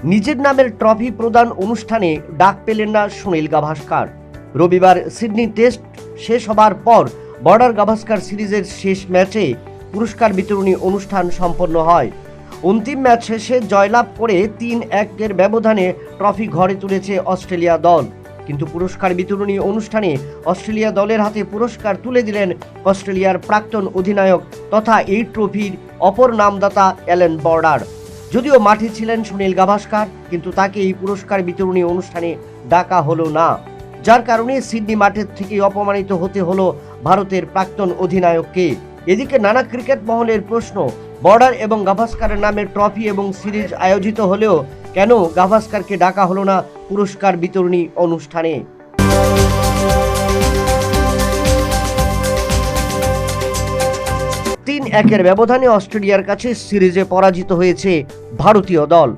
নিজের নামের ট্রফি প্রদান অনুষ্ঠানে ডাক পেলেন না সুনীল গাভাস্কার। রবিবার সিডনি টেস্ট শেষ হবার পর বর্ডার গাভাস্কার সিরিজের শেষ ম্যাচে পুরস্কার বিতরণী অনুষ্ঠান সম্পন্ন হয়। অন্তিম ম্যাচ শেষে জয়লাভ করে 3-1 ব্যবধানে ট্রফি ঘরে তুলেছে অস্ট্রেলিয়া দল। কিন্তু পুরস্কার বিতরণী অনুষ্ঠানে অস্ট্রেলিয়া দলের হাতে পুরস্কার তুলে দিলেন অস্ট্রেলিয়ার প্রাক্তন অধিনায়ক তথা এই ট্রফির অপর নামদাতা অ্যালেন বর্ডার। যদিও মাঠে ছিলেন সুনীল গাভাস্কার, কিন্তু তাকে এই পুরস্কার বিতরণী অনুষ্ঠানে ডাকা হলো না, যার কারণে সিডনি মাঠের থেকে অপমানিত হতে হলো ভারতের প্রাক্তন অধিনায়ককে। এদিকে নানা ক্রিকেট মহলের প্রশ্ন, বর্ডার এবং গাভাস্কারের নামে ট্রফি এবং সিরিজ আয়োজিত হলেও কেন গাভাস্কারকে ডাকা হলো না পুরস্কার বিতরণী অনুষ্ঠানে? 3-1 ব্যবধানে অস্ট্রেলিয়ার কাছে সিরিজে পরাজিত হয়েছে ভারতীয় দল।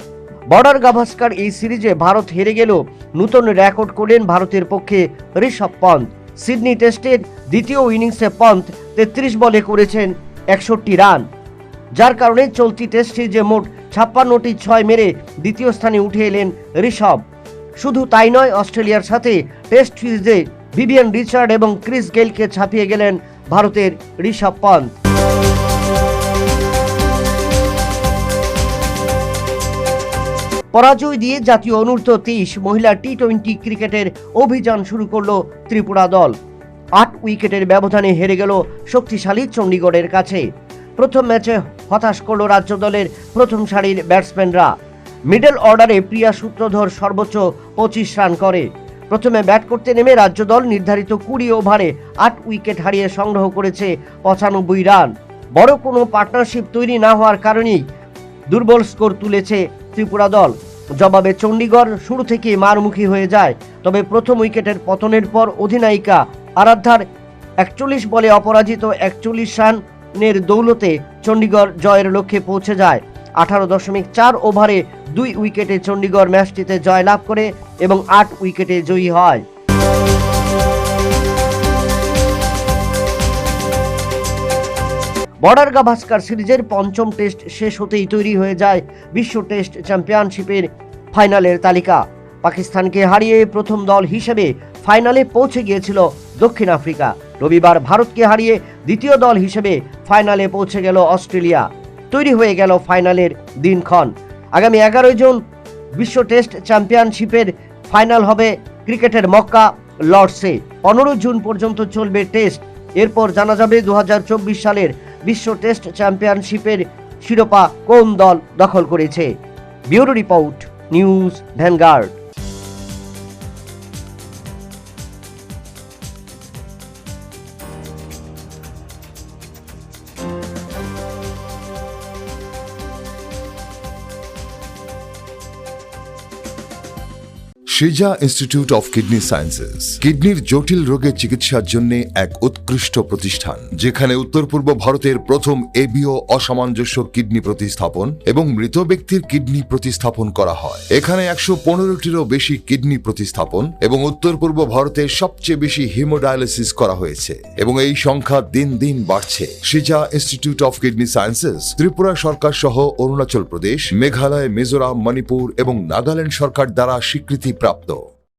বর্ডার গাভাস্কার এই সিরিজে ভারত হেরে গেলেও নতুন রেকর্ড করলেন ভারতের পক্ষে ঋষভ পন্থ। সিডনি টেস্টের দ্বিতীয় ইনিংসে পন্থ 33 বলে করেছেন 61 রান, যার কারণে চলতি টেস্ট সিরিজে মোট 56টি 6 মেরে দ্বিতীয় স্থানে উঠে এলেন ঋষভ। শুধু তাই নয়, অস্ট্রেলিয়ার সাথে টেস্ট সিরিজে ভিভিয়ান রিচার্ড এবং ক্রিস গেইলকে ছাপিয়ে গেলেন ভারতের ঋষভ পন্থ। পরাজয় দিয়ে জাতীয় অনূর্ধ্ব-23 মহিলা টি-20 ক্রিকেটের অভিযান শুরু করল ত্রিপুরা দল। 8 উইকেটের ব্যবধানে হেরে গেল শক্তিশালী চণ্ডীগড়ের কাছে। প্রথম ম্যাচে হতাশ করল রাজ্য দলের প্রথম সারির ব্যাটসম্যানরা। মিডল অর্ডারে প্রিয়া সূত্রধর সর্বোচ্চ 25 রান করে। প্রথমে ব্যাট করতে নেমে রাজ্য দল নির্ধারিত 20 ওভারে 8 উইকেট হারিয়ে সংগ্রহ করেছে 95 রান। বড় কোনো পার্টনারশিপ তৈরি না হওয়ার কারণেই দুর্বল স্কোর তুলেছে ত্রিপুরা দল। জবাবে চণ্ডীগড় শুরু থেকে মারমুখী হয়ে যায়। তবে প্রথম উইকেটের পতনের পর অধিনায়িকা আরাধ্যার 41 বলে অপরাজিত 41 রানের দৌলতে চণ্ডীগড় জয়ের লক্ষ্যে পৌঁছে যায়। 18.4 ওভারে 2 উইকেটে চণ্ডীগড় ম্যাচটিতে জয়লাভ করে এবং 8 উইকেটে জয়ী হয়। বর্ডার গাভাস্কার সিরিজের পঞ্চম টেস্ট শেষ হতেই তৈরি হয়ে যায় বিশ্ব টেস্ট চ্যাম্পিয়নশিপের ফাইনালের তালিকা। পাকিস্তানকে হারিয়ে প্রথম দল হিসেবে ফাইনালে পৌঁছে গিয়েছিল দক্ষিণ আফ্রিকা। রবিবার ভারতকে হারিয়ে দ্বিতীয় দল হিসেবে ফাইনালে পৌঁছে গেল অস্ট্রেলিয়া। তৈরি হয়ে গেল ফাইনালের দিনক্ষণ। আগামী 11 জুন বিশ্ব টেস্ট চ্যাম্পিয়নশিপের ফাইনাল হবে ক্রিকেটের মক্কা লর্ডসে। 15 জুন পর্যন্ত চলবে টেস্ট। এরপর জানা যাবে 2024 সালের বিশ্ব টেস্ট চ্যাম্পিয়নশিপের শিরোপা কোন দল দখল করেছে। Bureau report, news vanguard. Shija institute of kidney sciences কিডনির জটিল রোগের চিকিৎসার জন্য এক উৎকৃষ্ট প্রতিষ্ঠান, যেখানে উত্তর পূর্ব ভারতের প্রথম এবিও অসামঞ্জস্য কিডনি প্রতিস্থাপন এবং মৃত ব্যক্তির কিডনি প্রতিস্থাপন করা হয়। এখানে 115টিরও বেশি কিডনি প্রতিস্থাপন এবং উত্তর পূর্ব ভারতের সবচেয়ে বেশি হিমোডায়ালিসিস করা হয়েছে এবং এই সংখ্যা দিন দিন বাড়ছে। Shija institute of kidney sciences Tripura সরকার সহ অরুণাচল প্রদেশ, মেঘালয়, মিজোরাম, মণিপুর এবং নাগাল্যান্ড সরকার দ্বারা স্বীকৃতি প্রাপ্ত।